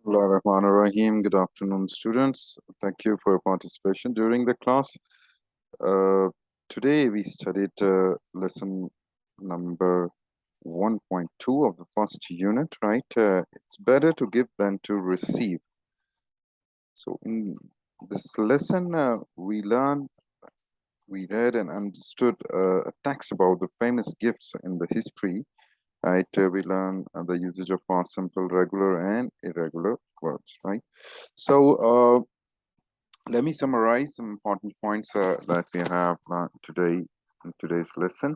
Rahim. Good afternoon, students. Thank you for your participation during the class. Uh, Today we studied lesson number 1.2 of the first unit, right? It's better to give than to receive. So in this lesson, we read and understood a text about the famous gifts in the history. Right, we learn the usage of past simple, regular, and irregular verbs. Right. So let me summarize some important points that we have today in today's lesson.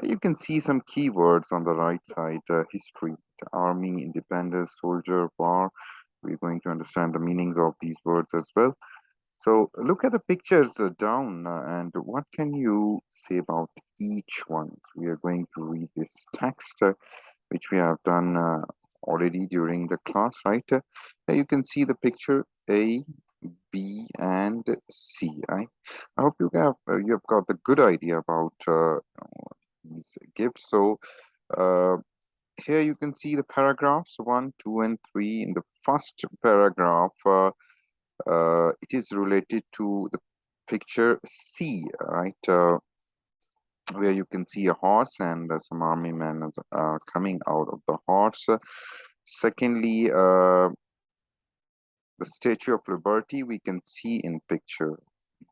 You can see some keywords on the right side: history, army, independence, soldier, war. We're going to understand the meanings of these words as well. So look at the pictures down and what can you say about each one? We are going to read this text, which we have done already during the class, right? You can see the picture A, B, and C, right? I hope you have got the good idea about these gifts. So uh, here you can see the paragraphs 1, 2, and 3. In the first paragraph, it is related to the picture C, right? Where you can see a horse and some army men coming out of the horse. Secondly, the Statue of Liberty we can see in picture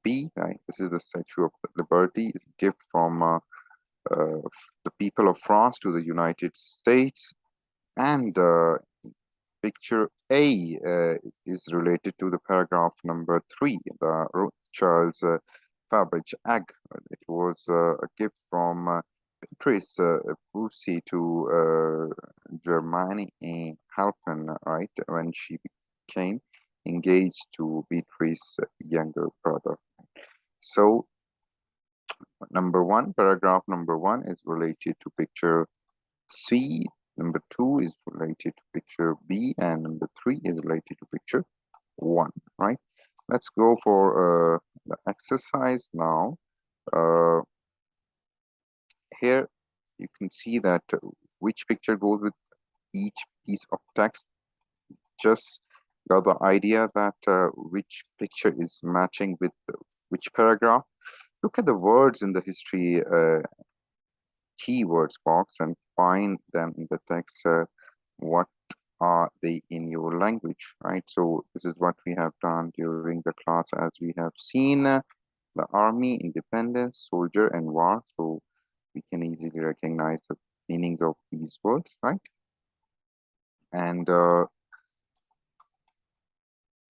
B, right? This is the Statue of Liberty. It's a gift from the people of France to the United States. And picture A is related to the paragraph number 3, the Rothschild's Faberge egg. It was a gift from Beatrice Pusey to Germany in Halpen, right, when she became engaged to Beatrice's younger brother. So paragraph number 1 is related to picture C, number 2 is related to picture B, and number 3 is related to picture 1, right? Let's go for the exercise now. Here you can see that which picture goes with each piece of text. Just got the idea that which picture is matching with which paragraph. Look at the words in the history keywords box and find them in the text. What are they in your language, right? So this is what we have done during the class, as we have seen the army, independence, soldier, and war. So we can easily recognize the meanings of these words, right? And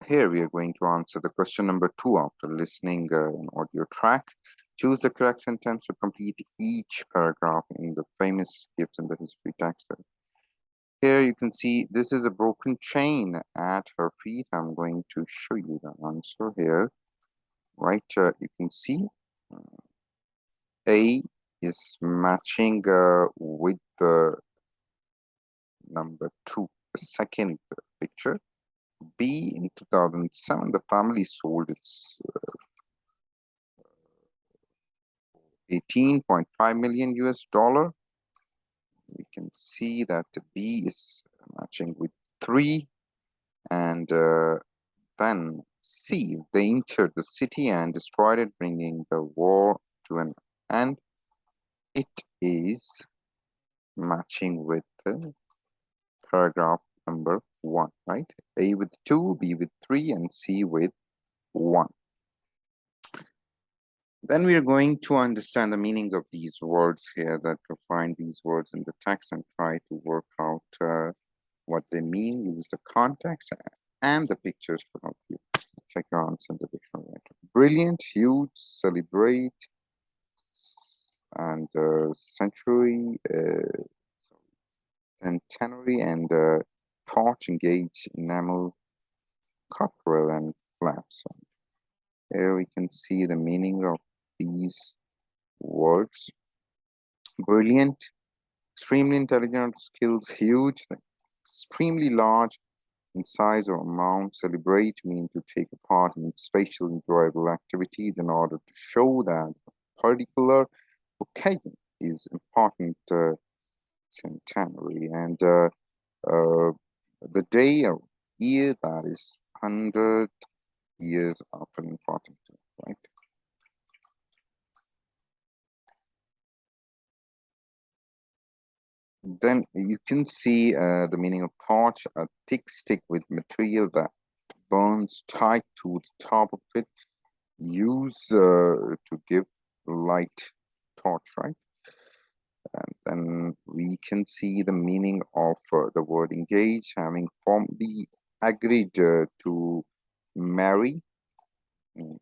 here we are going to answer the question number 2 after listening an audio track. Choose the correct sentence to complete each paragraph in the famous gifts in the history text. Here you can see this is a broken chain at her feet. I'm going to show you the answer here. Right, you can see A is matching with the number 2, the second picture. B, in 2007, the family sold its 18.5 million US dollar. We can see that the B is matching with 3, and then C, they entered the city and destroyed it, bringing the war to an end. It is matching with paragraph number 1, right? A with 2, B with 3, and C with 1. Then we are going to understand the meanings of these words here, that we find these words in the text and try to work out what they mean, use the context and the pictures to help you check your answer in the dictionary. Brilliant, huge, celebrate, and century, centenary, and torch, engage, enamel, cockerel, and flaps. Here we can see the meaning of these words. Brilliant, extremely intelligent, skills, huge, extremely large in size or amount. Celebrate means to take part in special enjoyable activities in order to show that a particular occasion is important. Centenary, and the day year, that is 100 years of an important year, right? Then you can see the meaning of torch, a thick stick with material that burns tight to the top of it, used to give light torch, right? And then we can see the meaning of the word engage, having formally agreed to marry,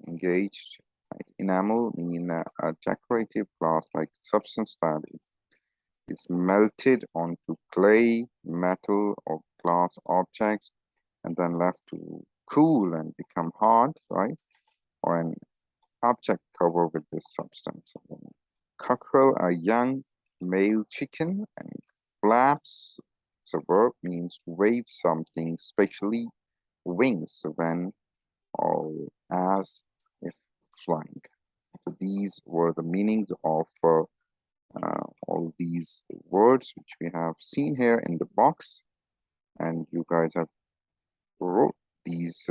engaged. Right? Enamel mean a decorative glass-like substance that is melted onto clay, metal, or glass objects, and then left to cool and become hard, right? Or an object covered with this substance. Cockerel, a young male chicken, and flaps, the verb means to wave something, especially wings when or as if flying. So these were the meanings of all these words which we have seen here in the box, and you guys have wrote these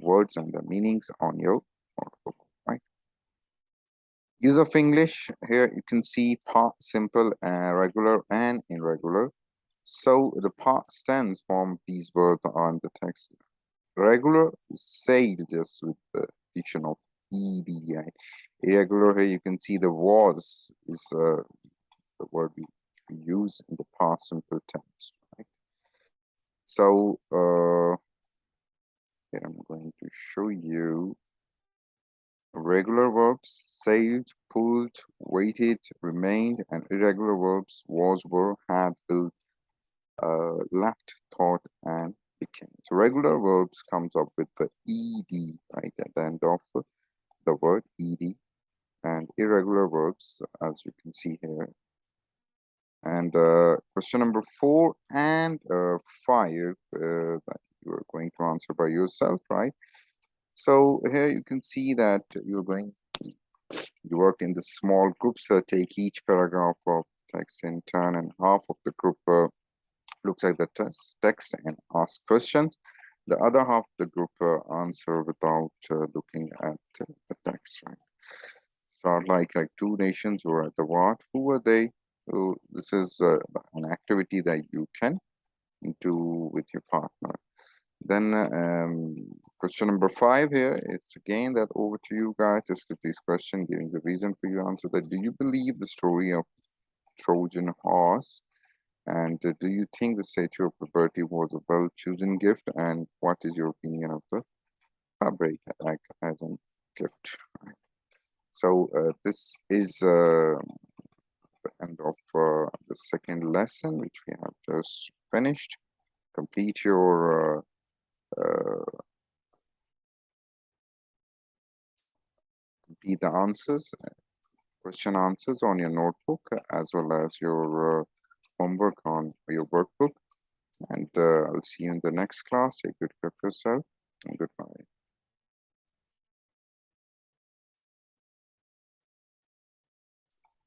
words and the meanings on your notebook, right? Use of English, here you can see past simple, regular, and irregular. So the past tense form these verbs on the text. Regular is said just with the addition of ed. Right? Irregular, here you can see the was is the word we use in the past simple tense. Right? So here I'm going to show you regular verbs: sailed, pulled, waited, remained, and irregular verbs: was, were, had, built, left, taught, and became. So regular verbs comes up with the ed right at the end of the word ed, and irregular verbs, as you can see here. And question number 4 and 5 that you are going to answer by yourself, right? So here you can see that you work in the small groups, take each paragraph of text in turn, and half of the group looks at the text and asks questions. The other half of the group answer without looking at the text, right? So like two nations were at the what? Who were they? So this is an activity that you can do with your partner. Then question number 5 here, it's again that over to you guys. Just with this question, giving the reason for your answer. That do you believe the story of Trojan horse? And do you think the Statue of Liberty was a well-chosen gift? And what is your opinion of the fabric as a gift? So this is the end of the second lesson, which we have just finished. Complete your complete the answers, question answers on your notebook, as well as your homework on your workbook. And I'll see you in the next class. Take good care of yourself.